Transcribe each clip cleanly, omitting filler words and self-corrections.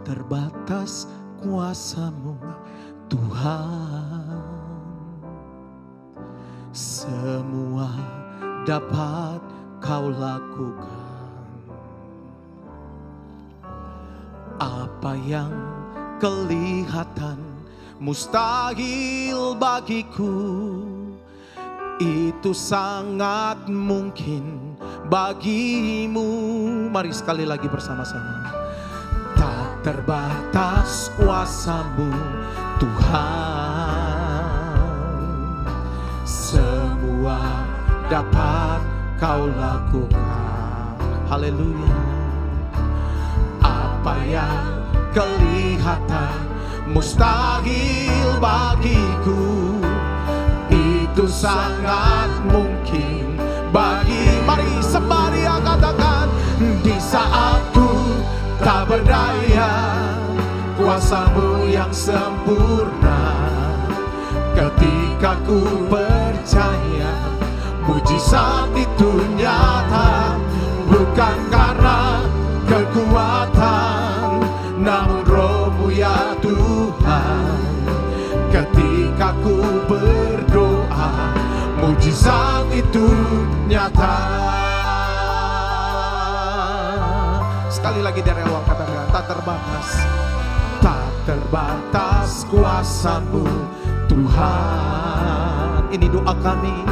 terbatas kuasa-Mu Tuhan. Semua dapat Kau lakukan. Apa yang kelihatan mustahil bagiku, itu sangat mungkin bagimu. Mari sekali lagi bersama-sama. Tak terbatas kuasa-Mu Tuhan. Semua dapat Kau lakukan. Haleluya. Apa yang kelihatan mustahil bagiku, itu sangat mungkin bagi. Mari sembari katakan, di saat ku tak berdaya, kuasa-Mu yang sempurna. Ketika ku percaya, mujizat itu nyata, bukan karena kekuatan, namun Roh-Mu ya Tuhan. Ketika ku berdoa, mujizat itu nyata. Sekali lagi dari awal katakan, tak terbatas, tak terbatas kuasa-Mu Tuhan. Ini doa kami.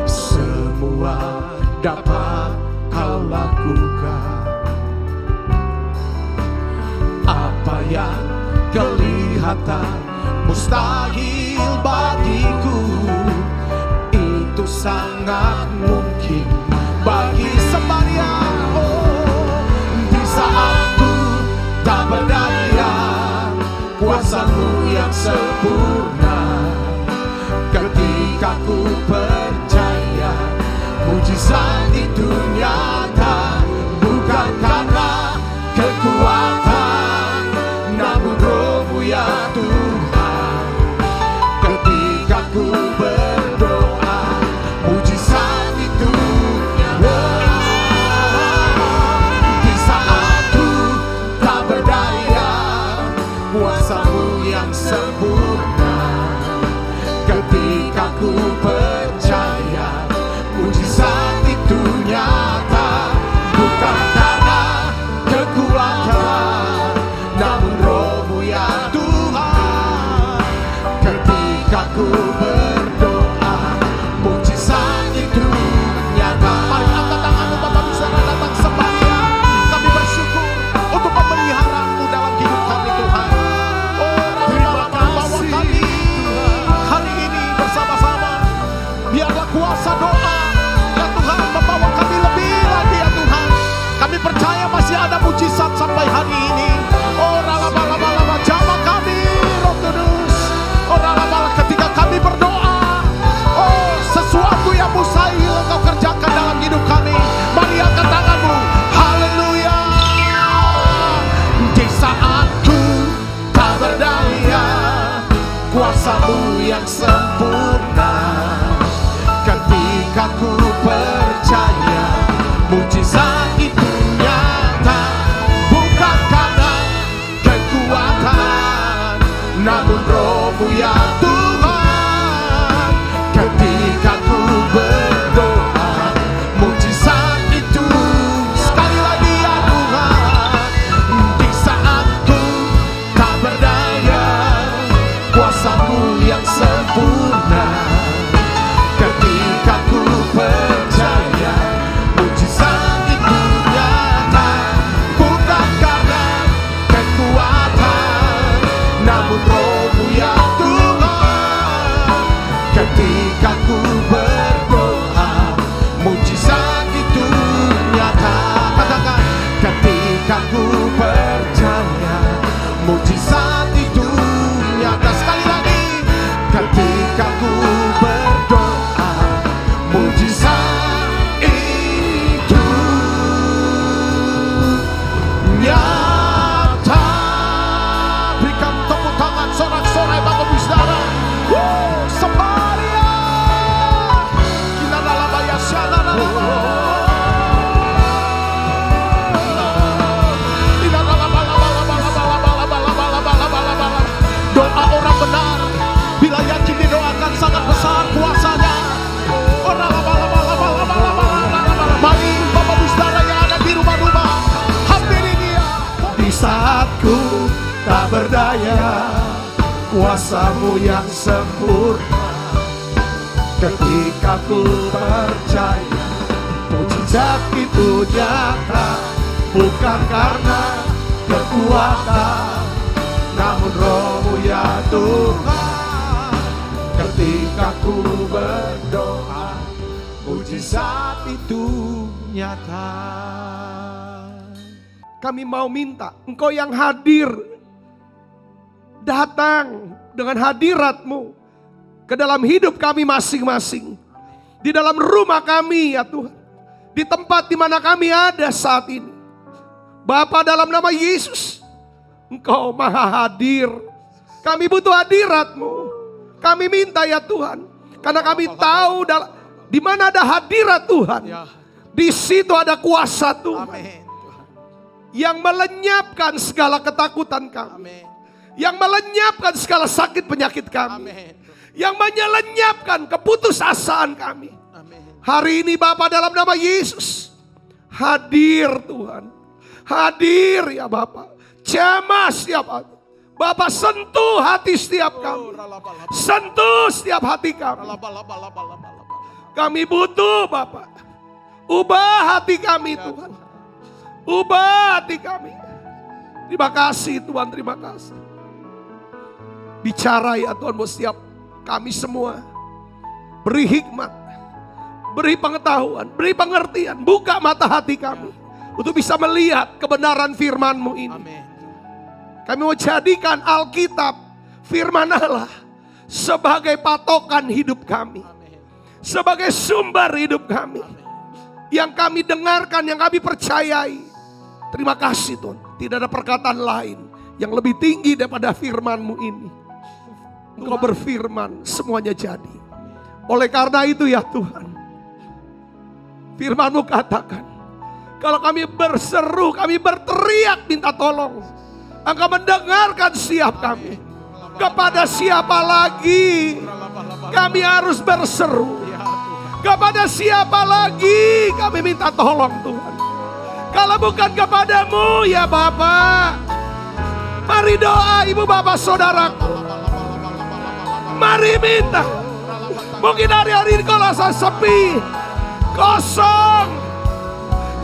Semua dapat Kau lakukan. Apa yang kelihatan mustahil bagiku, itu sangat mungkin bagi sembahyang. Oh, di saat ku tak berdaya, kuasa-Mu yang sempurna. Ketika ku percaya, mujizat itu nyata, bukan karena kekuatan, namun Roh-Mu ya Tuhan. Ketika ku berdoa, mujizat itu nyata. Di saat ku tak berdaya, kuasa-Mu yang sempurna. Ketika ku percaya, mujizat itu nyata, bukan karena kekuatan, namun Roh-Mu ya Tuhan. Ketika ku berdoa, mujizat itu nyata. Mari angkat tanganmu, Bapak bisa datang sembahyang. Kami bersyukur untuk pemeliharaanmu dalam hidup kami Tuhan. Oh, terima kasih kami hari ini bersama-sama. Biarlah kuasa doa ya Tuhan membawa kami lebih lagi ya Tuhan. Kami percaya masih ada mujizat sampai hari ini. Oh, rala-bala-bala jamah kami Roh Kudus. Oh, rala-bala ketika kami berdoa, oh, sesuatu yang mustahil Engkau kerjakan dalam hidup kami. Mari angkat tanganmu. Haleluya. Di saat ku tak berdaya, kuasa-Mu yang sempurna. Ketika ku percaya, mujizat itu nyata, bukan karena kekuatan, namun Roh-Mu ya Tuhan. Ketika ku berdoa, mujizat itu sekali lagi ya Tuhan. Di saat ku tak berdaya, kuasa-Mu yang sempurna. saat ku tak berdaya, kuasa-Mu yang sempurna. Ketika ku percaya mujizat itu nyata, bukan karena kekuatan, namun Roh-Mu ya Tuhan. Ketika ku berdoa, mujizat itu nyata. Kami mau minta Engkau yang hadir, datang dengan hadirat-Mu ke dalam hidup kami masing-masing. Di dalam rumah kami ya Tuhan, di tempat di mana kami ada saat ini. Bapa, dalam nama Yesus, Engkau maha hadir. Kami butuh hadirat-Mu. Kami minta ya Tuhan, karena kami tahu di mana ada hadirat Tuhan, di situ ada kuasa Tuhan. Yang melenyapkan segala ketakutan kami. Yang melenyapkan segala sakit penyakit kami. Yang menyelenyapkan keputusasaan kami. Hari ini Bapa, dalam nama Yesus, hadir Tuhan. Hadir ya Bapa. Jamah ya Bapa. Bapa, sentuh hati setiap kami. Sentuh setiap hati kami. Kami butuh Bapa. Ubah hati kami Tuhan. Ubah hati kami. Terima kasih Tuhan, terima kasih. Bicara ya Tuhan buat setiap kami semua. Beri hikmat, beri pengetahuan, beri pengertian. Buka mata hati kami untuk bisa melihat kebenaran firman-Mu ini. Kami mau jadikan Alkitab, firman Allah, sebagai patokan hidup kami. Sebagai sumber hidup kami. Yang kami dengarkan, yang kami percayai. Terima kasih Tuhan. Tidak ada perkataan lain yang lebih tinggi daripada firman-Mu ini. Engkau berfirman, semuanya jadi. Oleh karena itu ya Tuhan, firman-Mu katakan, kalau kami berseru, kami berteriak minta tolong, Engkau mendengarkan setiap kami. Kepada siapa lagi kami harus berseru? Kepada siapa lagi kami minta tolong Tuhan? Kalau bukan kepadamu ya Bapa. Mari doa ibu bapak saudaraku. Mari minta. Mungkin hari-hari ini kau rasa sepi, kosong,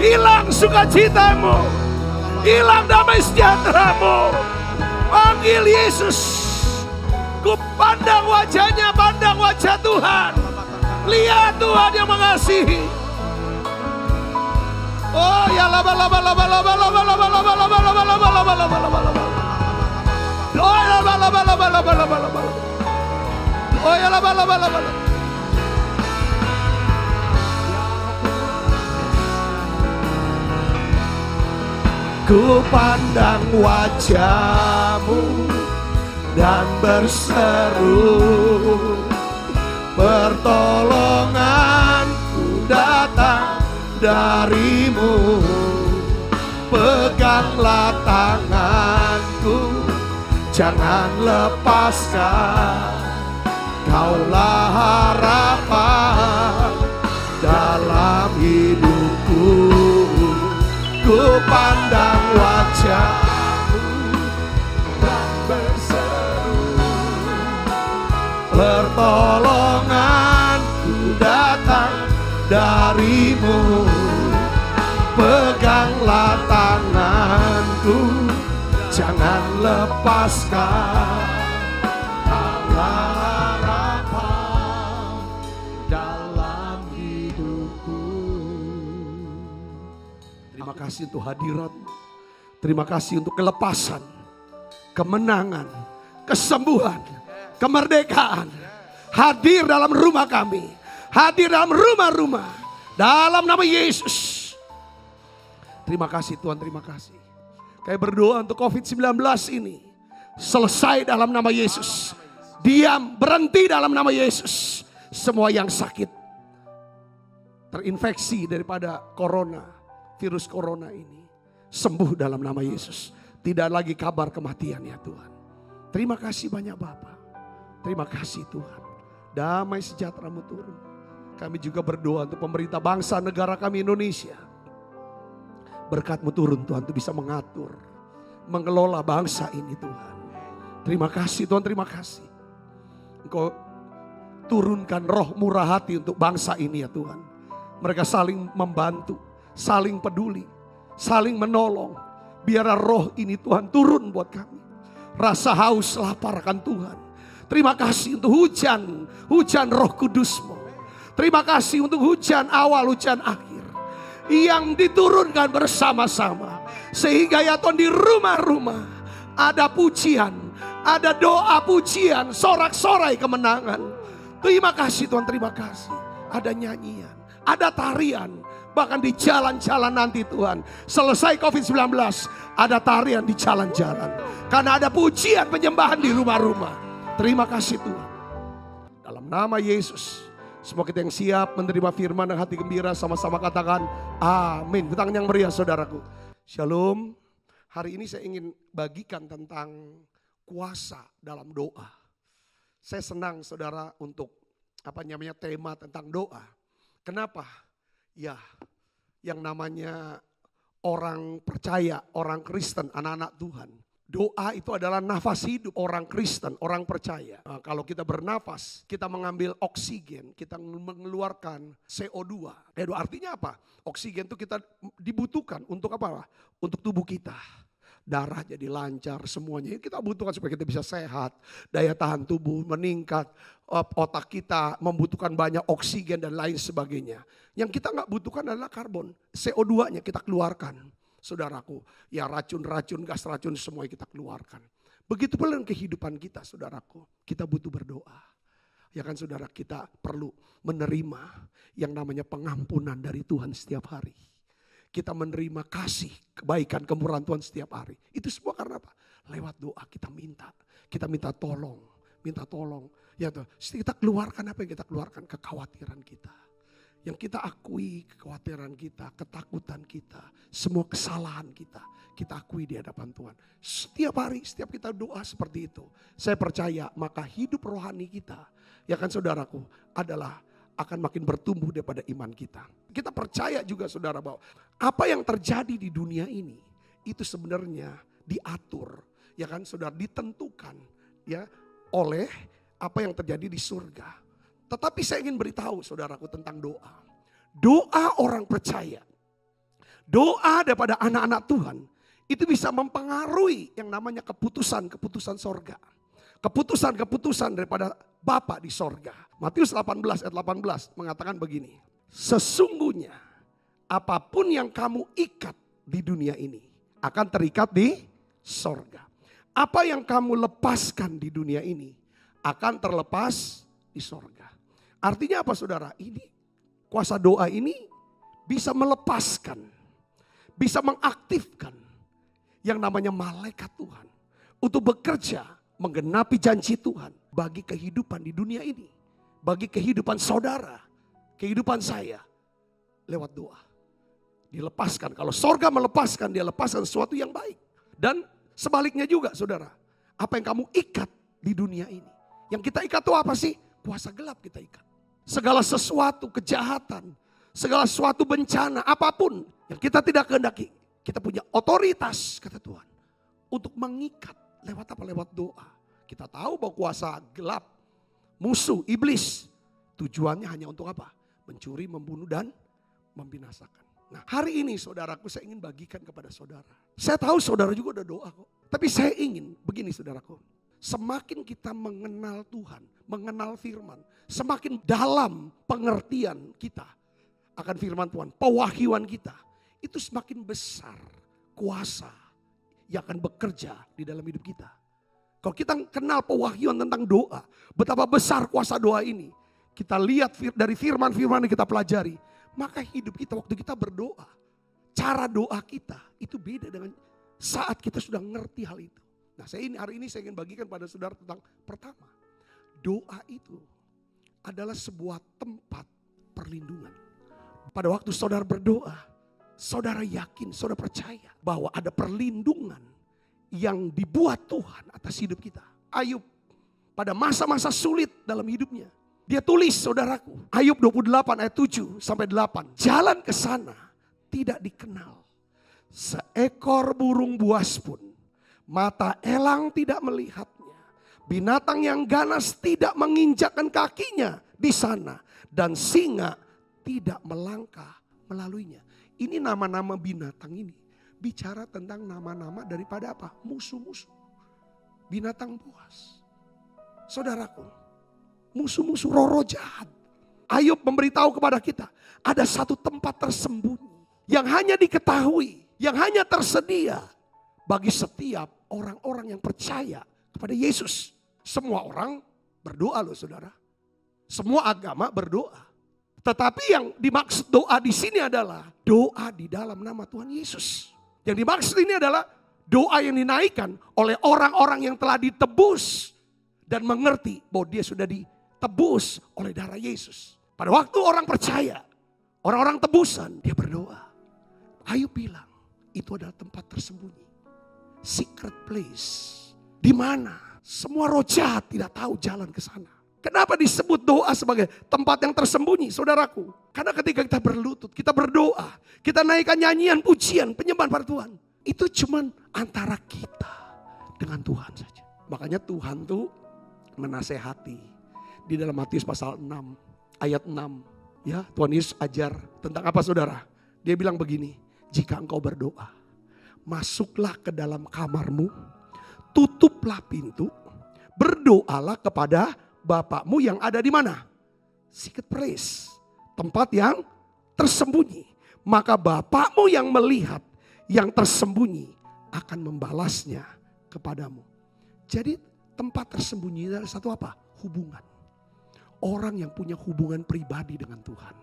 hilang sukacitamu, hilang damai sejahteramu. Panggil Yesus. Ku pandang wajahnya, pandang wajah Tuhan. Lihat Tuhan yang mengasihi. Oh ya laba laba laba laba laba laba laba laba laba laba laba laba laba laba. Oh ya laba laba laba laba laba laba. Oh ya laba laba laba. Ku pandang wajah-Mu dan berseru, pertolonganku datang dari-Mu. Peganglah tanganku, jangan lepaskan. Kaulah harapan dalam hidupku. Ku pandang wajah-Mu dan berseru, pertolonganku datang dari-Mu. Peganglah tanganku, jangan lepaskan. Kaulah harapan dalam hidupku. Terima kasih untuk hadirat. Terima kasih untuk kelepasan, kemenangan, kesembuhan, kemerdekaan. Hadir dalam rumah kami. Hadir dalam rumah-rumah. Dalam nama Yesus. Terima kasih Tuhan, terima kasih. Kayak berdoa untuk COVID-19 ini. Selesai dalam nama Yesus. Diam, berhenti dalam nama Yesus. Semua yang sakit, terinfeksi daripada corona, virus corona ini, sembuh dalam nama Yesus. Tidak lagi kabar kematian ya Tuhan. Terima kasih banyak Bapa. Terima kasih Tuhan. Damai sejahtera-Mu turun. Kami juga berdoa untuk pemerintah bangsa negara kami Indonesia. Berkat-Mu turun Tuhan untuk bisa mengatur mengelola bangsa ini Tuhan. Terima kasih Tuhan, terima kasih. Engkau turunkan roh murah hati untuk bangsa ini ya Tuhan. Mereka saling membantu, saling peduli, saling menolong. Biar roh ini Tuhan turun buat kami. Rasa haus lapar akan Tuhan. Terima kasih untuk hujan Roh Kudus-Mu. Terima kasih untuk hujan awal, hujan akhir. Yang diturunkan bersama-sama. Sehingga ya Tuhan di rumah-rumah ada pujian, ada doa pujian, sorak-sorai kemenangan. Terima kasih Tuhan, terima kasih. Ada nyanyian, ada tarian. Bahkan di jalan-jalan nanti Tuhan. Selesai COVID-19 ada tarian di jalan-jalan. Karena ada pujian penyembahan di rumah-rumah. Terima kasih Tuhan. Dalam nama Yesus. Semua kita yang siap menerima firman dan hati gembira sama-sama katakan amin. Tangan yang meriah saudaraku. Shalom. Hari ini saya ingin bagikan tentang kuasa dalam doa. Saya senang saudara untuk tema tentang doa. Kenapa? Ya, yang namanya orang percaya, orang Kristen, anak-anak Tuhan. Doa itu adalah nafas hidup orang Kristen, orang percaya. Nah, kalau kita bernafas, kita mengambil oksigen, kita mengeluarkan CO2. Artinya apa? Oksigen itu kita dibutuhkan untuk apa? Untuk tubuh kita. Darah jadi lancar semuanya. Kita butuhkan supaya kita bisa sehat. Daya tahan tubuh meningkat. Otak kita membutuhkan banyak oksigen dan lain sebagainya. Yang kita gak butuhkan adalah karbon. CO2-nya kita keluarkan. Saudaraku, ya racun-racun, gas racun semua kita keluarkan. Begitu pula dengan kehidupan kita saudaraku. Kita butuh berdoa. Ya kan saudara, kita perlu menerima yang namanya pengampunan dari Tuhan setiap hari. Kita menerima kasih, kebaikan, kemurahan Tuhan setiap hari. Itu semua karena apa? Lewat doa kita minta. Kita minta tolong. Ya tuh, kita keluarkan apa yang kita keluarkan? Kekhawatiran kita. Yang kita akui kekhawatiran kita, ketakutan kita, semua kesalahan kita akui di hadapan Tuhan. Setiap hari, setiap kita doa seperti itu. Saya percaya maka hidup rohani kita, ya kan saudaraku, adalah akan makin bertumbuh daripada iman kita. Kita percaya juga saudara bahwa apa yang terjadi di dunia ini, itu sebenarnya diatur, ya kan saudara, ditentukan ya oleh apa yang terjadi di surga. Tetapi saya ingin beritahu saudaraku tentang doa. Doa orang percaya. Doa daripada anak-anak Tuhan. Itu bisa mempengaruhi yang namanya keputusan sorga. Keputusan daripada Bapa di sorga. Matius 18 ayat 18 mengatakan begini. Sesungguhnya apapun yang kamu ikat di dunia ini akan terikat di sorga. Apa yang kamu lepaskan di dunia ini akan terlepas di sorga. Artinya apa saudara? Ini kuasa doa ini bisa melepaskan, bisa mengaktifkan yang namanya malaikat Tuhan untuk bekerja menggenapi janji Tuhan bagi kehidupan di dunia ini, bagi kehidupan saudara, kehidupan saya lewat doa. Dilepaskan, kalau sorga melepaskan, dia lepaskan sesuatu yang baik. Dan sebaliknya juga saudara, apa yang kamu ikat di dunia ini, yang kita ikat itu apa sih? Kuasa gelap kita ikat. Segala sesuatu kejahatan, segala sesuatu bencana, apapun yang kita tidak kehendaki, kita punya otoritas kata Tuhan untuk mengikat lewat apa? Lewat doa. Kita tahu bahwa kuasa gelap, musuh, iblis, tujuannya hanya untuk apa? Mencuri, membunuh dan membinasakan. Nah hari ini saudaraku saya ingin bagikan kepada saudara. Saya tahu saudara juga udah doa kok. Tapi saya ingin begini saudaraku. Semakin kita mengenal Tuhan, mengenal firman, semakin dalam pengertian kita akan firman Tuhan, pewahyuan kita, itu semakin besar kuasa yang akan bekerja di dalam hidup kita. Kalau kita kenal pewahyuan tentang doa, betapa besar kuasa doa ini, kita lihat dari firman-firman yang kita pelajari, maka hidup kita waktu kita berdoa, cara doa kita itu beda dengan saat kita sudah ngerti hal itu. Nah hari ini saya ingin bagikan pada saudara tentang pertama. Doa itu adalah sebuah tempat perlindungan. Pada waktu saudara berdoa, saudara yakin, saudara percaya bahwa ada perlindungan yang dibuat Tuhan atas hidup kita. Ayub pada masa-masa sulit dalam hidupnya. Dia tulis saudaraku, Ayub 28 ayat 7 sampai 8. Jalan ke sana tidak dikenal. Seekor burung buas pun mata elang tidak melihatnya, binatang yang ganas tidak menginjakkan kakinya di sana, dan singa tidak melangkah melaluinya. Ini nama-nama binatang ini bicara tentang nama-nama daripada apa? Musuh-musuh. Binatang buas. Saudaraku, musuh-musuh roh jahat. Ayub memberitahu kepada kita, ada satu tempat tersembunyi yang hanya diketahui, yang hanya tersedia bagi setiap orang-orang yang percaya kepada Yesus. Semua orang berdoa loh saudara. Semua agama berdoa. Tetapi yang dimaksud doa di sini adalah doa di dalam nama Tuhan Yesus. Yang dimaksud ini adalah doa yang dinaikkan oleh orang-orang yang telah ditebus dan mengerti bahwa dia sudah ditebus oleh darah Yesus. Pada waktu orang percaya, orang-orang tebusan, dia berdoa. Ayub bilang, itu adalah tempat tersembunyi. Secret place. Di mana semua roh jahat tidak tahu jalan ke sana. Kenapa disebut doa sebagai tempat yang tersembunyi, saudaraku? Karena ketika kita berlutut, kita berdoa, kita naikkan nyanyian, pujian, penyembahan pada Tuhan. Itu cuman antara kita dengan Tuhan saja. Makanya Tuhan tuh menasehati di dalam Matius pasal 6, ayat 6. Ya, Tuhan Yesus ajar tentang apa saudara? Dia bilang begini, jika engkau berdoa, masuklah ke dalam kamarmu, tutuplah pintu, berdoalah kepada Bapakmu yang ada di mana? Secret place. Tempat yang tersembunyi. Maka Bapakmu yang melihat yang tersembunyi akan membalasnya kepadamu. Jadi tempat tersembunyi adalah satu apa? Hubungan. Orang yang punya hubungan pribadi dengan Tuhan.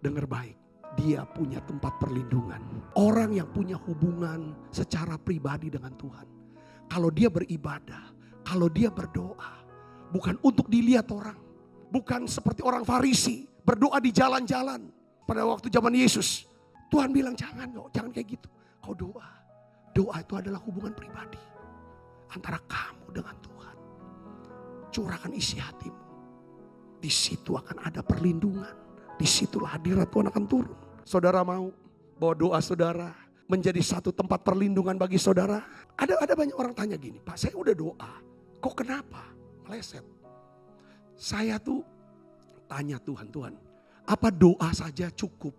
Dengar baik. Dia punya tempat perlindungan. Orang yang punya hubungan secara pribadi dengan Tuhan. Kalau dia beribadah, kalau dia berdoa, bukan untuk dilihat orang. Bukan seperti orang Farisi berdoa di jalan-jalan. Pada waktu zaman Yesus, Tuhan bilang jangan kayak gitu. Kau doa. Doa itu adalah hubungan pribadi antara kamu dengan Tuhan. Curahkan isi hatimu. Di situ akan ada perlindungan. Di situlah hadirat Tuhan akan turun. Saudara mau bahwa doa saudara menjadi satu tempat perlindungan bagi saudara? Ada banyak orang tanya gini, Pak saya udah doa, kok kenapa? Meleset. Saya tuh tanya Tuhan, apa doa saja cukup?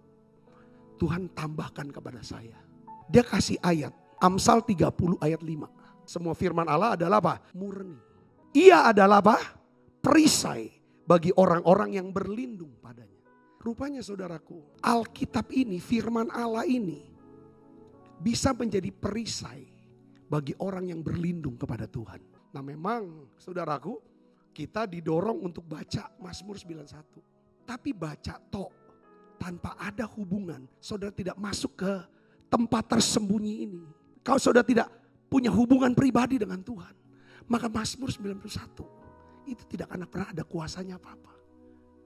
Tuhan tambahkan kepada saya. Dia kasih ayat, Amsal 30 ayat 5. Semua firman Allah adalah apa? Murni. Ia adalah apa? Perisai bagi orang-orang yang berlindung padanya. Rupanya saudaraku, Alkitab ini, firman Allah ini bisa menjadi perisai bagi orang yang berlindung kepada Tuhan. Nah memang saudaraku, kita didorong untuk baca Mazmur 91. Tapi baca tok tanpa ada hubungan, saudara tidak masuk ke tempat tersembunyi ini. Kalau saudara tidak punya hubungan pribadi dengan Tuhan, maka Mazmur 91 itu tidak akan pernah ada kuasanya apa-apa.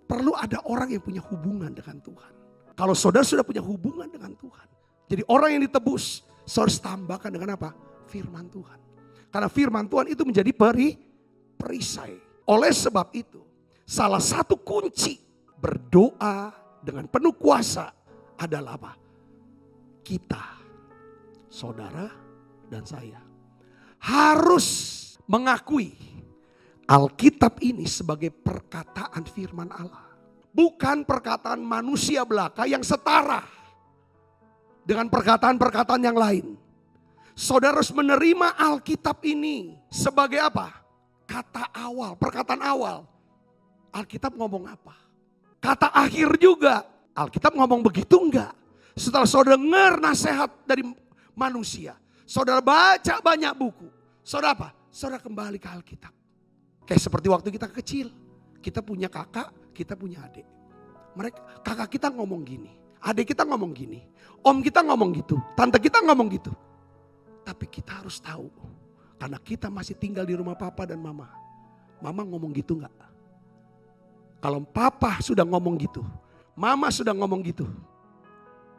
Perlu ada orang yang punya hubungan dengan Tuhan. Kalau saudara sudah punya hubungan dengan Tuhan, jadi orang yang ditebus, saudara harus tambahkan dengan apa? Firman Tuhan. Karena firman Tuhan itu menjadi perisai. Oleh sebab itu, salah satu kunci berdoa dengan penuh kuasa adalah apa? Kita, saudara dan saya, harus mengakui Alkitab ini sebagai perkataan firman Allah. Bukan perkataan manusia belaka yang setara dengan perkataan-perkataan yang lain. Saudara harus menerima Alkitab ini sebagai apa? Kata awal, perkataan awal. Alkitab ngomong apa? Kata akhir juga. Alkitab ngomong begitu enggak? Setelah saudara dengar nasihat dari manusia, saudara baca banyak buku, saudara apa? Saudara kembali ke Alkitab. Kayak seperti waktu kita kecil, kita punya kakak, kita punya adik. Kakak kita ngomong gini, adik kita ngomong gini, om kita ngomong gitu, tante kita ngomong gitu. Tapi kita harus tahu, karena kita masih tinggal di rumah papa dan mama. Mama ngomong gitu enggak? Kalau papa sudah ngomong gitu, mama sudah ngomong gitu,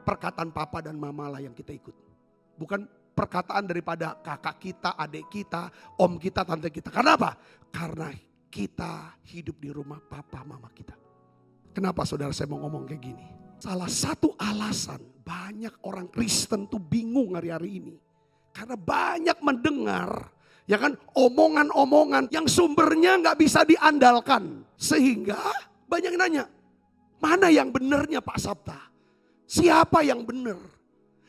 perkataan papa dan mama lah yang kita ikut. Bukan perkataan daripada kakak kita, adik kita, om kita, tante kita. Karena apa? Karena kita hidup di rumah papa mama kita. Kenapa saudara saya mau ngomong kayak gini? Salah satu alasan banyak orang Kristen tuh bingung hari-hari ini. Karena banyak mendengar mendengar, ya kan, omongan-omongan yang sumbernya nggak bisa diandalkan. Sehingga banyak yang nanya, mana yang benernya Pak Sabta? Siapa yang bener?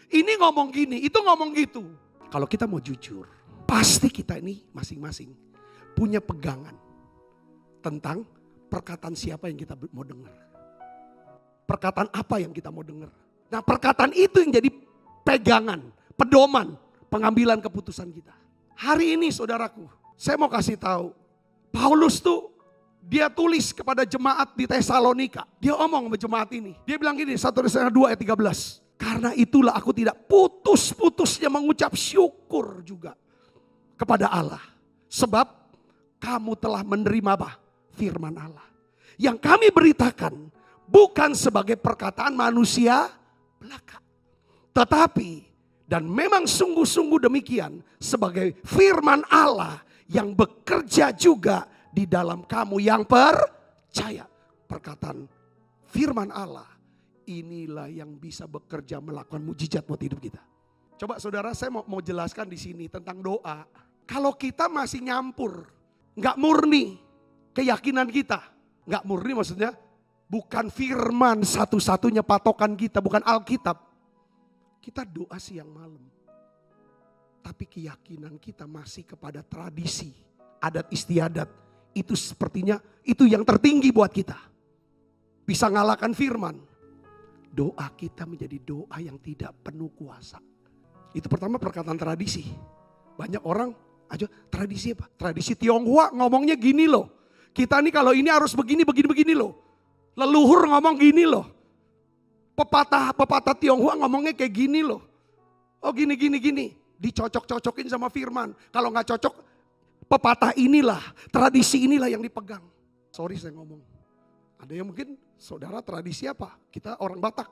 Ini ngomong gini, itu ngomong gitu. Kalau kita mau jujur, pasti kita ini masing-masing punya pegangan tentang perkataan siapa yang kita mau dengar. Perkataan apa yang kita mau dengar. Nah, perkataan itu yang jadi pegangan, pedoman, pengambilan keputusan kita. Hari ini saudaraku, saya mau kasih tahu, Paulus tuh dia tulis kepada jemaat di Tesalonika. Dia omong sama jemaat ini. Dia bilang gini, 1 Tesalonika 2 ayat 13. Karena itulah aku tidak putus-putusnya mengucap syukur juga kepada Allah. Sebab kamu telah menerima apa? Firman Allah. Yang kami beritakan bukan sebagai perkataan manusia belaka. Tetapi, dan memang sungguh-sungguh demikian, sebagai firman Allah yang bekerja juga di dalam kamu yang percaya. Perkataan firman Allah, inilah yang bisa bekerja melakukan mujizat buat hidup kita. Coba saudara, saya mau jelaskan di sini tentang doa. Kalau kita masih nyampur, nggak murni keyakinan kita, nggak murni maksudnya bukan firman satu-satunya patokan kita, bukan Alkitab. Kita doa siang malam, tapi keyakinan kita masih kepada tradisi, adat istiadat. Itu sepertinya itu yang tertinggi buat kita. Bisa ngalahkan firman. Doa kita menjadi doa yang tidak penuh kuasa. Itu pertama perkataan tradisi. Banyak orang aja tradisi apa? Tradisi Tionghoa ngomongnya gini loh. Kita nih kalau ini harus begini loh. Leluhur ngomong gini loh. Pepatah Tionghoa ngomongnya kayak gini loh. Oh gini. Dicocok-cocokin sama firman. Kalau gak cocok, pepatah inilah, tradisi inilah yang dipegang. Sorry saya ngomong. Ada yang mungkin saudara tradisi apa? Kita orang Batak.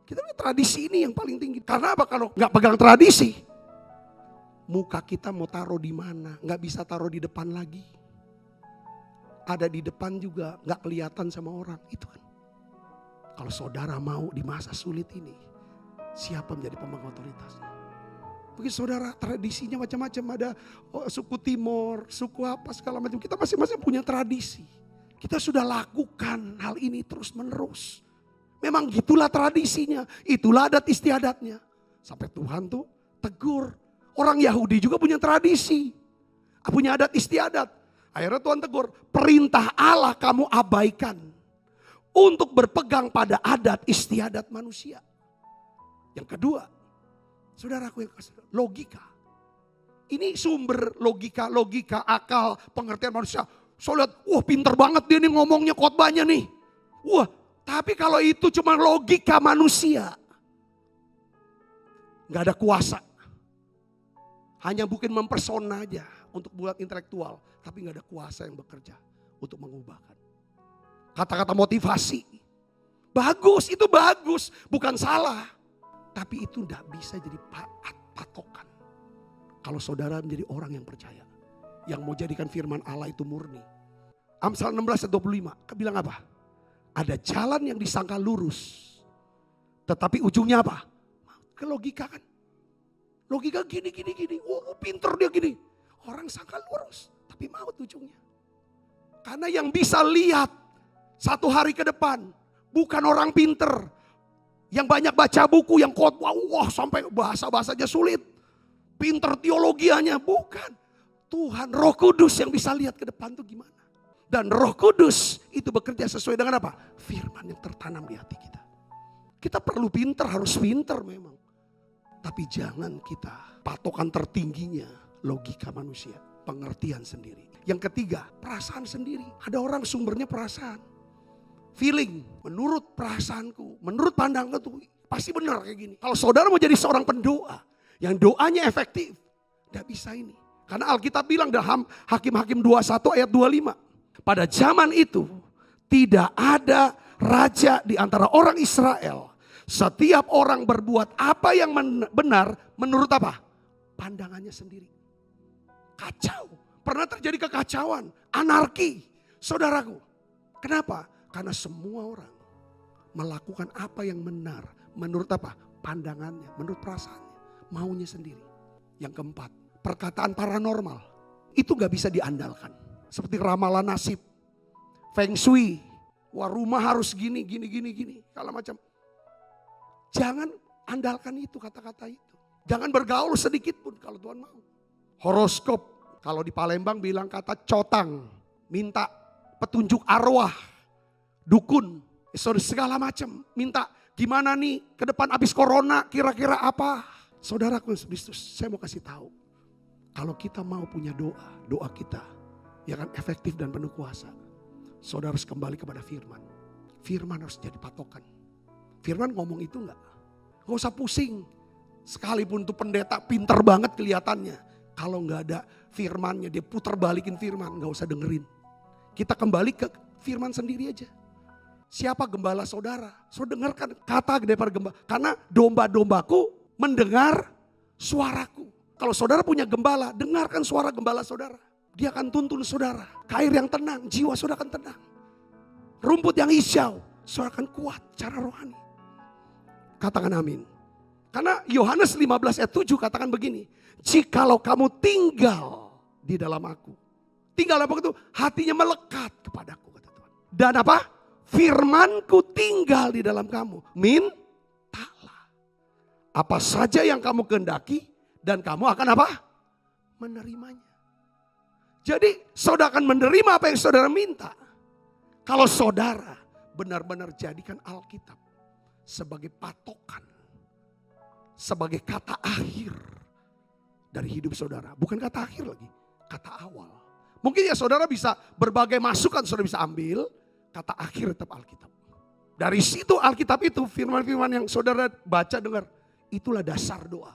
Kita tradisi ini yang paling tinggi. Karena apa? Kalau nggak pegang tradisi, muka kita mau taruh di mana? Nggak bisa taruh di depan lagi. Ada di depan juga nggak kelihatan sama orang. Itu kan. Kalau saudara mau di masa sulit ini, siapa menjadi pemegang otoritasnya? Mungkin saudara tradisinya macam-macam. Ada suku Timor, suku apa segala macam. Kita masing-masing punya tradisi. Kita sudah lakukan hal ini terus menerus. Memang gitulah tradisinya. Itulah adat istiadatnya. Sampai Tuhan tuh tegur. Orang Yahudi juga punya tradisi. Punya adat istiadat. Akhirnya Tuhan tegur. Perintah Allah kamu abaikan. Untuk berpegang pada adat istiadat manusia. Yang kedua. Saudaraku yang logika. Ini sumber logika, akal, pengertian manusia. Saya lihat, wah pinter banget dia nih ngomongnya khotbahnya nih. Wah, tapi kalau itu cuma logika manusia. Gak ada kuasa. Hanya mungkin mempersona aja untuk buat intelektual. Tapi gak ada kuasa yang bekerja untuk mengubahkan. Kata-kata motivasi. Bagus, itu bagus. Bukan salah. Tapi itu gak bisa jadi patokan. Kalau saudara menjadi orang yang percaya. Yang mau jadikan firman Allah itu murni. Amsal 16 ayat 25. Bilang apa? Ada jalan yang disangka lurus. Tetapi ujungnya apa? Ke logika kan. Logika gini. Oh pinter dia gini. Orang sangka lurus. Tapi maut ujungnya. Karena yang bisa lihat satu hari ke depan. Bukan orang pinter. Yang banyak baca buku. Yang khotbah. Wah sampai bahasa-bahasanya sulit. Pinter teologianya. Bukan. Tuhan Roh Kudus yang bisa lihat ke depan tuh gimana. Dan Roh Kudus itu bekerja sesuai dengan apa? Firman yang tertanam di hati kita. Kita perlu pinter, harus pinter memang. Tapi jangan kita patokan tertingginya logika manusia. Pengertian sendiri. Yang ketiga, perasaan sendiri. Ada orang sumbernya perasaan. Feeling, menurut perasaanku, menurut pandanganku tuh pasti benar kayak gini. Kalau saudara mau jadi seorang pendoa, yang doanya efektif, gak bisa ini. Karena Alkitab bilang dalam Hakim-Hakim 21 ayat 25. Pada zaman itu tidak ada raja di antara orang Israel. Setiap orang berbuat apa yang benar menurut apa? Pandangannya sendiri. Kacau. Pernah terjadi kekacauan, anarki. Saudaraku. Kenapa? Karena semua orang melakukan apa yang benar. Menurut apa? Pandangannya, menurut perasaannya. Maunya sendiri. Yang keempat. perkataan paranormal. Itu gak bisa diandalkan. Seperti ramalan nasib, feng shui. Wah, rumah harus gini. Kalau macam. Jangan andalkan itu, kata-kata itu. Jangan bergaul sedikit pun kalau Tuhan mau. Horoskop. Kalau di Palembang bilang kata cotang. Minta petunjuk arwah. Dukun. Segala macam. Minta gimana nih ke depan habis corona kira-kira apa. Saudaraku Kristus, saya mau kasih tahu. Kalau kita mau punya doa, doa kita ya kan efektif dan penuh kuasa. Saudara harus kembali kepada firman. Firman harus jadi patokan. Firman ngomong itu enggak. Gak usah pusing. Sekalipun tuh pendeta pinter banget kelihatannya. Kalau nggak ada firmannya, dia putar balikin firman, nggak usah dengerin. Kita kembali ke firman sendiri aja. Siapa gembala saudara? Saudara dengarkan kata daripada gembala. Karena domba-dombaku mendengar suaraku. Kalau saudara punya gembala, dengarkan suara gembala saudara. Dia akan tuntun saudara. Ke air yang tenang, jiwa saudara akan tenang. Rumput yang hijau, saudara akan kuat cara rohani. Katakan amin. Karena Yohanes 15 ayat 7 katakan begini. Jikalau kamu tinggal di dalam aku. Tinggal apa itu? Hatinya melekat kepadaku, kata Tuhan. Dan apa? Firmanku tinggal di dalam kamu. Mintalah. Apa saja yang kamu kehendaki dan kamu akan apa? Menerimanya. Jadi saudara akan menerima apa yang saudara minta. Kalau saudara benar-benar jadikan Alkitab sebagai patokan. Sebagai kata akhir dari hidup saudara. Bukan kata akhir lagi, kata awal. Mungkin ya saudara bisa berbagai masukan saudara bisa ambil. Kata akhir tetap Alkitab. Dari situ Alkitab itu firman-firman yang saudara baca dengar. Itulah dasar doa.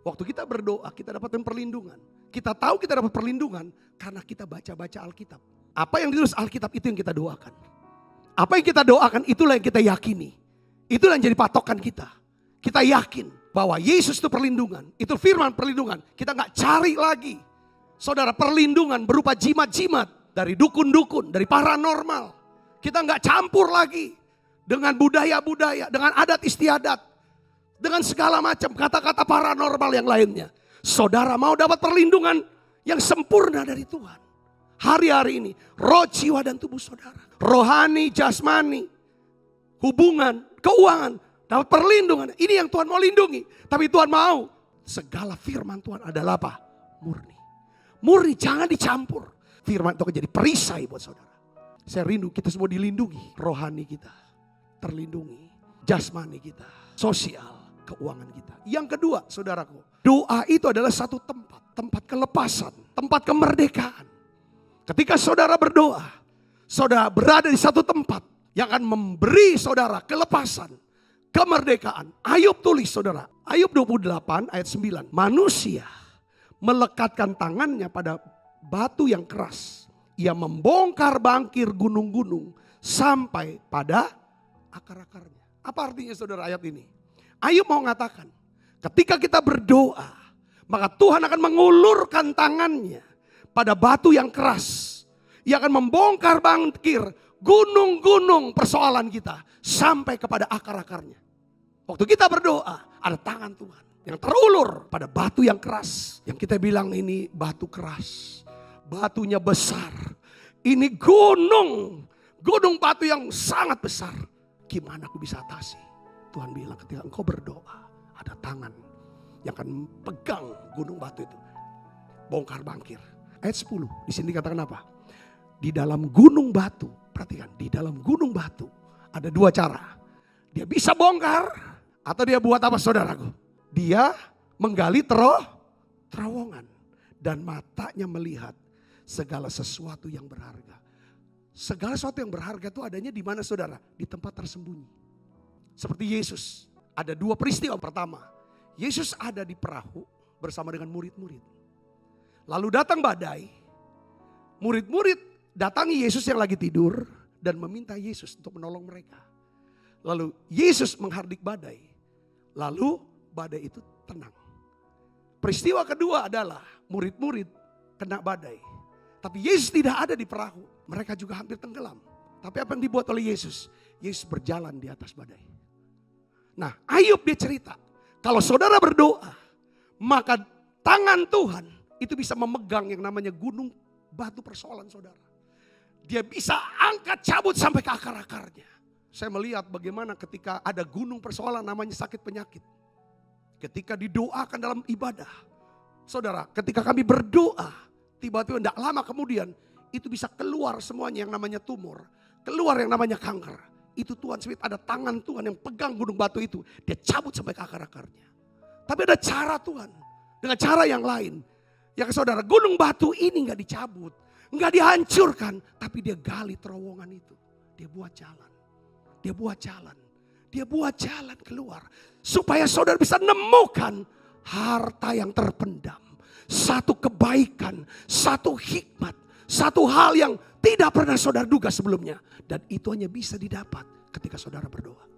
Waktu kita berdoa kita dapatkan perlindungan. Kita tahu kita dapat perlindungan karena kita baca-baca Alkitab. Apa yang ditulis Alkitab itu yang kita doakan. Apa yang kita doakan itulah yang kita yakini. Itulah yang jadi patokan kita. Kita yakin bahwa Yesus itu perlindungan. Itu firman perlindungan. Kita gak cari lagi. Saudara, perlindungan berupa jimat-jimat. Dari dukun-dukun, dari paranormal. Kita gak campur lagi. Dengan budaya-budaya, dengan adat istiadat. Dengan segala macam kata-kata paranormal yang lainnya. Saudara mau dapat perlindungan yang sempurna dari Tuhan. Hari-hari ini, roh, jiwa, dan tubuh saudara. Rohani, jasmani, hubungan, keuangan. Dapat perlindungan. Ini yang Tuhan mau lindungi. Tapi Tuhan mau. Segala firman Tuhan adalah apa? Murni. Murni, jangan dicampur. Firman itu akan jadi perisai buat saudara. Saya rindu kita semua dilindungi. Rohani kita terlindungi. Jasmani kita. Sosial, keuangan kita. Yang kedua saudaraku. Doa itu adalah satu tempat. Tempat kelepasan. Tempat kemerdekaan. Ketika saudara berdoa. Saudara berada di satu tempat. Yang akan memberi saudara kelepasan. Kemerdekaan. Ayub tulis saudara. Ayub 28 ayat 9. Manusia melekatkan tangannya pada batu yang keras. Ia membongkar bangkir gunung-gunung sampai pada akar-akarnya. Apa artinya saudara ayat ini? Ayub mau mengatakan. Ketika kita berdoa. Maka Tuhan akan mengulurkan tangannya pada batu yang keras. Ia akan membongkar bangkir gunung-gunung persoalan kita. Sampai kepada akar-akarnya. Waktu kita berdoa, ada tangan Tuhan yang terulur pada batu yang keras. Yang kita bilang ini batu keras. Batunya besar. Ini gunung. Gunung batu yang sangat besar. Gimana aku bisa atasi? Tuhan bilang ketika engkau berdoa, ada tangan yang akan pegang gunung batu itu. Bongkar bangkir. Ayat 10, di sini dikatakan apa? Di dalam gunung batu, perhatikan, di dalam gunung batu ada dua cara. Dia bisa bongkar. Atau dia buat apa saudaraku? Dia menggali terowongan. Dan matanya melihat segala sesuatu yang berharga. Segala sesuatu yang berharga itu adanya di mana saudara? Di tempat tersembunyi. Seperti Yesus. Ada dua peristiwa. Pertama, Yesus ada di perahu bersama dengan murid-murid. Lalu datang badai. Murid-murid datangi Yesus yang lagi tidur. Dan meminta Yesus untuk menolong mereka. Lalu Yesus menghardik badai. Lalu badai itu tenang. Peristiwa kedua adalah murid-murid kena badai. Tapi Yesus tidak ada di perahu. Mereka juga hampir tenggelam. Tapi apa yang dibuat oleh Yesus? Yesus berjalan di atas badai. Nah, Ayub dia cerita. Kalau saudara berdoa, maka tangan Tuhan itu bisa memegang yang namanya gunung batu persoalan saudara. Dia bisa angkat cabut sampai ke akar-akarnya. Saya melihat bagaimana ketika ada gunung persoalan namanya sakit penyakit. Ketika didoakan dalam ibadah. Saudara, ketika kami berdoa, tiba-tiba tidak lama kemudian itu bisa keluar semuanya yang namanya tumor. Keluar yang namanya kanker. Itu Tuhan Smith, ada tangan Tuhan yang pegang gunung batu itu. Dia cabut sampai ke akar-akarnya. Tapi ada cara Tuhan. Dengan cara yang lain. Ya saudara, gunung batu ini gak dicabut. Gak dihancurkan. Tapi dia gali terowongan itu. Dia buat jalan. Dia buat jalan. Dia buat jalan keluar. Supaya saudara bisa nemukan harta yang terpendam. Satu kebaikan. Satu hikmat. Satu hal yang tidak pernah saudara duga sebelumnya. Dan itu hanya bisa didapat ketika saudara berdoa.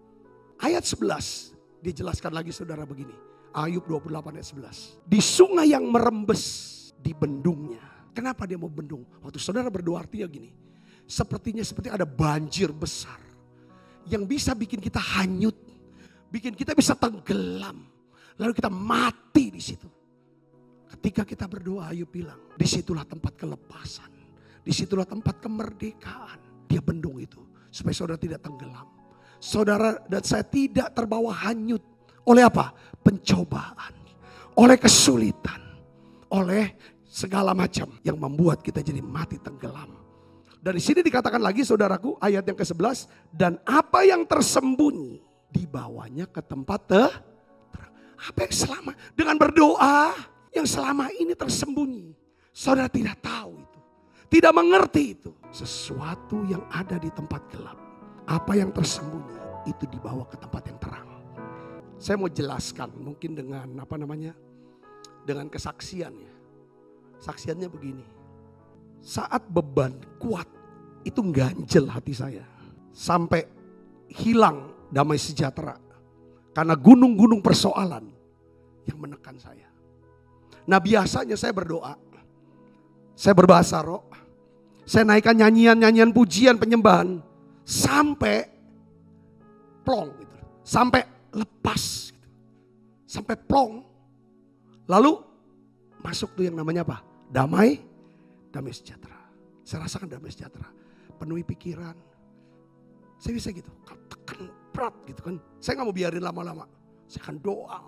Ayat 11. Dijelaskan lagi saudara begini. Ayub 28 ayat 11. Di sungai yang merembes di bendungnya. Kenapa dia mau bendung? Waktu saudara berdoa artinya gini. Sepertinya seperti ada banjir besar. Yang bisa bikin kita hanyut. Bikin kita bisa tenggelam. Lalu kita mati di situ. Ketika kita berdoa, Ayub bilang, disitulah tempat kelepasan. Disitulah tempat kemerdekaan. Dia bendung itu. Supaya saudara tidak tenggelam. Saudara dan saya tidak terbawa hanyut. Oleh apa? Pencobaan. Oleh kesulitan. Oleh segala macam yang membuat kita jadi mati tenggelam. Dan di sini dikatakan lagi saudaraku ayat yang ke-11. Dan apa yang tersembunyi dibawanya ke tempat terang. Apa yang selama dengan berdoa yang selama ini tersembunyi. Saudara tidak tahu itu. Tidak mengerti itu. Sesuatu yang ada di tempat gelap. Apa yang tersembunyi itu dibawa ke tempat yang terang. Saya mau jelaskan mungkin dengan dengan kesaksiannya. Saksiannya begini. Saat beban kuat itu ganjel hati saya. Sampai hilang damai sejahtera. Karena gunung-gunung persoalan yang menekan saya. Nah biasanya saya berdoa. Saya berbahasa roh. Saya naikkan nyanyian-nyanyian pujian penyembahan. Sampai plong gitu. Sampai lepas. Gitu. Sampai plong. Lalu masuk tuh yang namanya apa? Damai sejahtera. Saya rasakan damai sejahtera. Penuhi pikiran. Saya bisa gitu. Tekan berat gitu kan. Saya gak mau biarin lama-lama. Saya akan doa.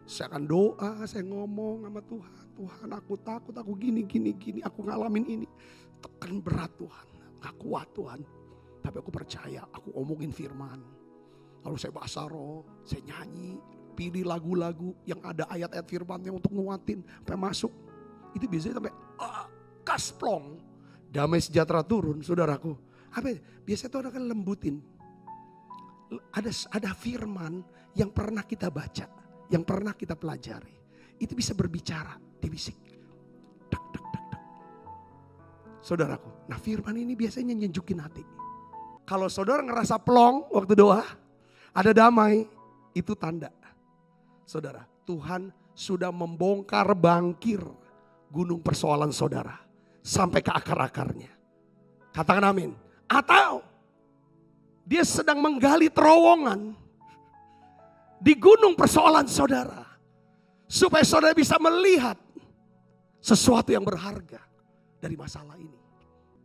Saya ngomong sama Tuhan. Tuhan aku takut, aku gini. Aku ngalamin ini. Tekan berat Tuhan. Gak kuat Tuhan. Tapi aku percaya, aku omongin firman. Lalu saya bahasa roh, saya nyanyi. Pilih lagu-lagu yang ada ayat-ayat firmannya untuk nguatin. Sampai masuk. Itu biasanya sampai kasplong, damai sejahtera turun, saudaraku. Apa? Biasanya itu akan lembutin. Ada firman yang pernah kita baca, yang pernah kita pelajari. Itu bisa berbicara, dibisik. Dek, dek, dek, dek. Saudaraku, nah firman ini biasanya nyenjukin hati. Kalau saudara ngerasa plong waktu doa, ada damai, itu tanda. Saudara, Tuhan sudah membongkar bangkir gunung persoalan saudara. Sampai ke akar-akarnya. Katakan amin. Atau dia sedang menggali terowongan di gunung persoalan saudara. Supaya saudara bisa melihat sesuatu yang berharga dari masalah ini.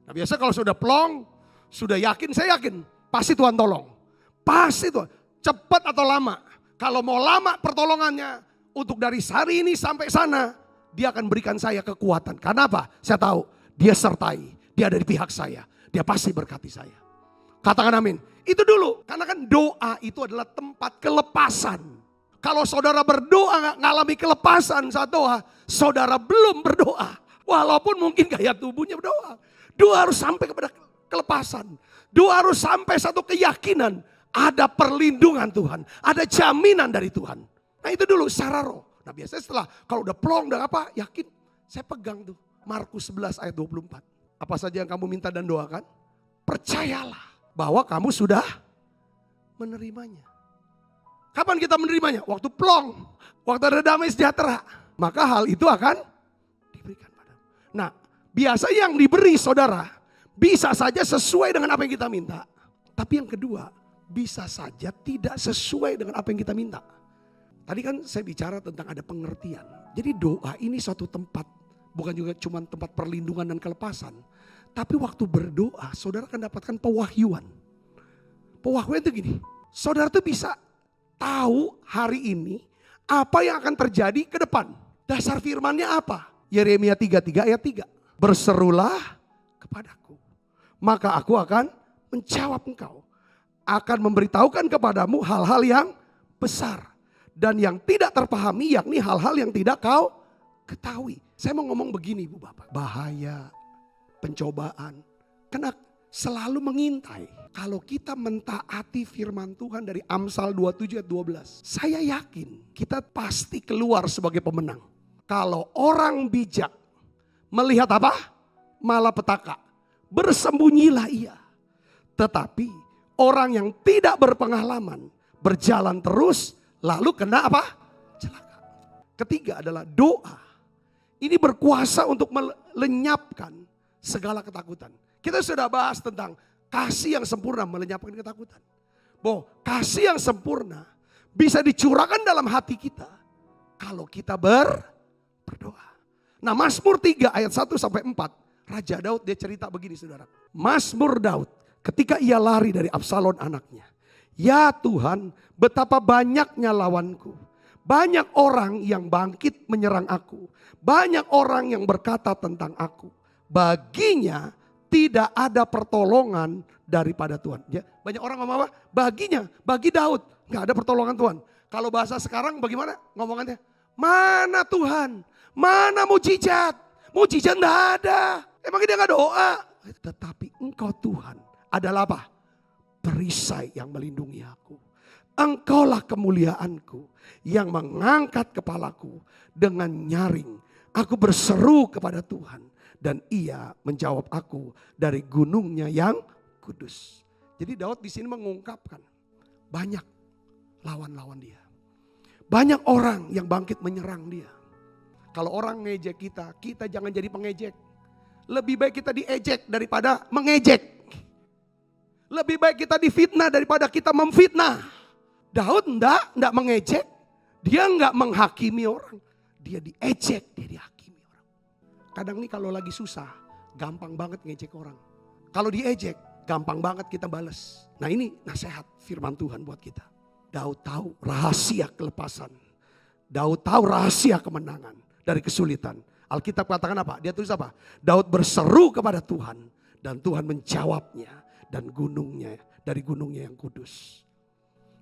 Nah biasa kalau sudah plong, sudah yakin, saya yakin pasti Tuhan tolong. Pasti Tuhan. Cepat atau lama. Kalau mau lama pertolongannya untuk dari hari ini sampai sana. Dia akan berikan saya kekuatan. Karena apa? Saya tahu dia sertai. Dia ada di pihak saya. Dia pasti berkati saya. Katakan amin. Itu dulu. Karena kan doa itu adalah tempat kelepasan. Kalau saudara berdoa ngalami kelepasan saat doa. Saudara belum berdoa. Walaupun mungkin gaya tubuhnya berdoa. Doa harus sampai kepada kelepasan. Doa harus sampai satu keyakinan. Ada perlindungan Tuhan. Ada jaminan dari Tuhan. Nah itu dulu secara roh. Nah biasanya setelah kalau udah plong dan apa yakin saya pegang tuh Markus 11 ayat 24. Apa saja yang kamu minta dan doakan, percayalah bahwa kamu sudah menerimanya. Kapan kita menerimanya? Waktu plong, waktu ada damai sejahtera. Maka hal itu akan diberikan padamu. Nah biasa yang diberi saudara bisa saja sesuai dengan apa yang kita minta. Tapi yang kedua bisa saja tidak sesuai dengan apa yang kita minta. Tadi kan saya bicara tentang ada pengertian. Jadi doa ini suatu tempat, bukan juga cuma tempat perlindungan dan kelepasan. Tapi waktu berdoa, saudara akan dapatkan pewahyuan. Pewahyuan itu gini, saudara tuh bisa tahu hari ini apa yang akan terjadi ke depan. Dasar firmannya apa? Yeremia 33 ayat 3. Berserulah kepadaku, maka aku akan menjawab engkau. Akan memberitahukan kepadamu hal-hal yang besar dan yang tidak terpahami, yakni hal-hal yang tidak kau ketahui. Saya mau ngomong begini Ibu Bapak, bahaya pencobaan kena selalu mengintai. Kalau kita mentaati firman Tuhan dari Amsal 27 ayat 12, saya yakin kita pasti keluar sebagai pemenang. Kalau orang bijak melihat apa? Malapetaka, bersembunyilah ia. Tetapi orang yang tidak berpengalaman berjalan terus lalu kena apa? Celaka. Ketiga adalah doa. Ini berkuasa untuk melenyapkan segala ketakutan. Kita sudah bahas tentang kasih yang sempurna melenyapkan ketakutan. Bahwa kasih yang sempurna bisa dicurahkan dalam hati kita kalau kita berdoa. Nah, Mazmur 3 ayat 1 sampai 4, Raja Daud dia cerita begini saudara. Mazmur Daud ketika ia lari dari Absalom anaknya. Ya Tuhan, betapa banyaknya lawanku. Banyak orang yang bangkit menyerang aku. Banyak orang yang berkata tentang aku. Baginya tidak ada pertolongan daripada Tuhan. Ya, banyak orang ngomong apa? Baginya, bagi Daud gak ada pertolongan Tuhan. Kalau bahasa sekarang bagaimana ngomongannya? Mana Tuhan? Mana mujizat? Mujizat gak ada. Emang dia gak doa? Tetapi engkau Tuhan adalah apa? Perisai yang melindungi aku. Engkaulah kemuliaanku yang mengangkat kepalaku dengan nyaring. Aku berseru kepada Tuhan dan ia menjawab aku dari gunungnya yang kudus. Jadi Daud di sini mengungkapkan banyak lawan-lawan dia. Banyak orang yang bangkit menyerang dia. Kalau orang ngejek kita, kita jangan jadi pengejek. Lebih baik kita diejek daripada mengejek. Lebih baik kita difitnah daripada kita memfitnah. Daud enggak mengejek. Dia enggak menghakimi orang. Dia diejek, dia dihakimi orang. Kadang nih kalau lagi susah, gampang banget ngejek orang. Kalau diejek, gampang banget kita balas. Nah ini nasihat firman Tuhan buat kita. Daud tahu rahasia kelepasan. Daud tahu rahasia kemenangan dari kesulitan. Alkitab katakan apa? Dia tulis apa? Daud berseru kepada Tuhan dan Tuhan menjawabnya. Dan gunungnya, dari gunungnya yang kudus.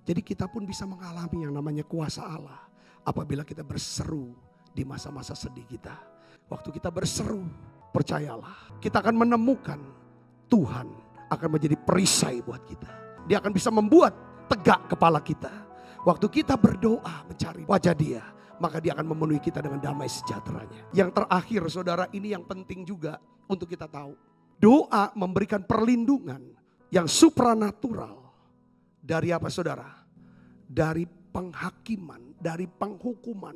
Jadi kita pun bisa mengalami yang namanya kuasa Allah. Apabila kita berseru di masa-masa sedih kita. Waktu kita berseru, percayalah. Kita akan menemukan Tuhan akan menjadi perisai buat kita. Dia akan bisa membuat tegak kepala kita. Waktu kita berdoa mencari wajah dia. Maka dia akan memenuhi kita dengan damai sejahteranya. Yang terakhir saudara, ini yang penting juga untuk kita tahu. Doa memberikan perlindungan yang supranatural dari apa saudara? Dari penghakiman, dari penghukuman.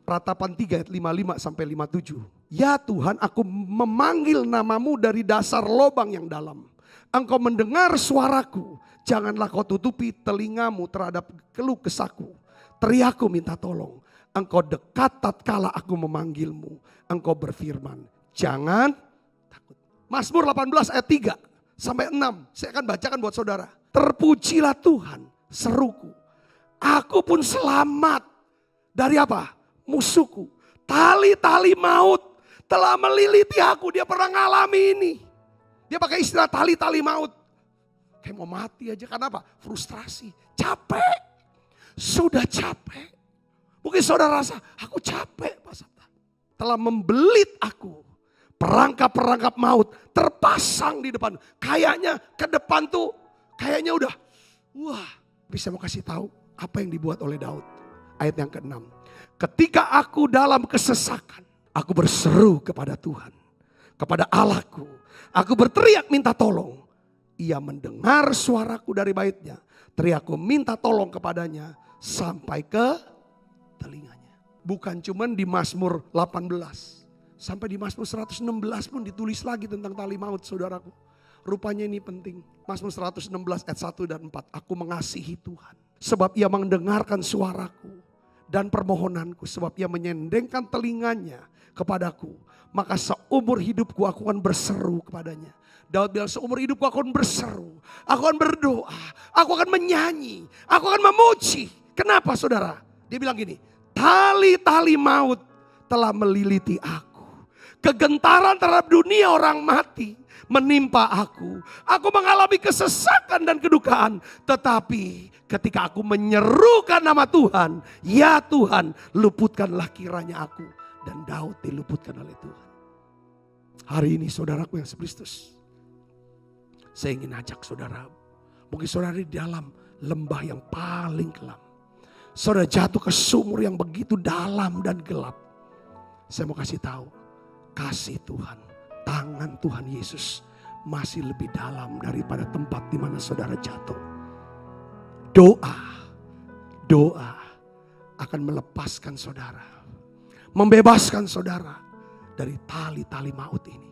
Ratapan 3 ayat 55 sampai 57. Ya Tuhan, aku memanggil namamu dari dasar lobang yang dalam. Engkau mendengar suaraku. Janganlah kau tutupi telingamu terhadap keluh kesahku. Teriakku minta tolong. Engkau dekat tatkala aku memanggilmu. Engkau berfirman, jangan takut. Mazmur 18 ayat 3 sampai 6. Saya akan bacakan buat saudara. Terpujilah Tuhan, seruku. Aku pun selamat dari apa? Musuhku. Tali-tali maut telah meliliti aku. Dia pernah ngalami ini. Dia pakai istilah tali-tali maut. Kayak mau mati aja, karena apa? Frustrasi, capek. Sudah capek. Mungkin saudara rasa, aku capek Pak Sabta. Telah membelit aku. Perangkap-perangkap maut terpasang di depan. Kayaknya ke depan tuh, kayaknya udah. Wah, bisa mau kasih tahu apa yang dibuat oleh Daud. Ayat yang ke-6. Ketika aku dalam kesesakan, aku berseru kepada Tuhan. Kepada Allahku. Aku berteriak minta tolong. Ia mendengar suaraku dari baitnya. Teriakku minta tolong kepadanya sampai ke telinganya. Bukan cuman di Mazmur 18. Sampai di Mazmur 116 pun ditulis lagi tentang tali maut saudaraku. Rupanya ini penting. Mazmur 116 ayat 1 dan 4. Aku mengasihi Tuhan. Sebab ia mendengarkan suaraku. dan permohonanku, sebab ia menyendengkan telinganya kepadaku. Maka seumur hidupku aku akan berseru kepadanya. Daud bilang, seumur hidupku aku akan berseru, aku akan berdoa, aku akan menyanyi, aku akan memuji. Kenapa saudara? Dia bilang gini, tali-tali maut telah meliliti aku. Kegentaran terhadap dunia orang mati menimpa aku. Aku mengalami kesesakan dan kedukaan. Tetapi ketika aku menyerukan nama Tuhan, ya Tuhan, luputkanlah kiranya aku. Dan Daud diluputkan oleh Tuhan. Hari ini saudaraku yang Kristus, saya ingin ajak saudara, mungkin saudara di dalam lembah yang paling gelap. Saudara jatuh ke sumur yang begitu dalam dan gelap. Saya mau kasih tahu, kasih Tuhan, tangan Tuhan Yesus masih lebih dalam daripada tempat di mana saudara jatuh. Doa akan melepaskan saudara, membebaskan saudara dari tali-tali maut ini.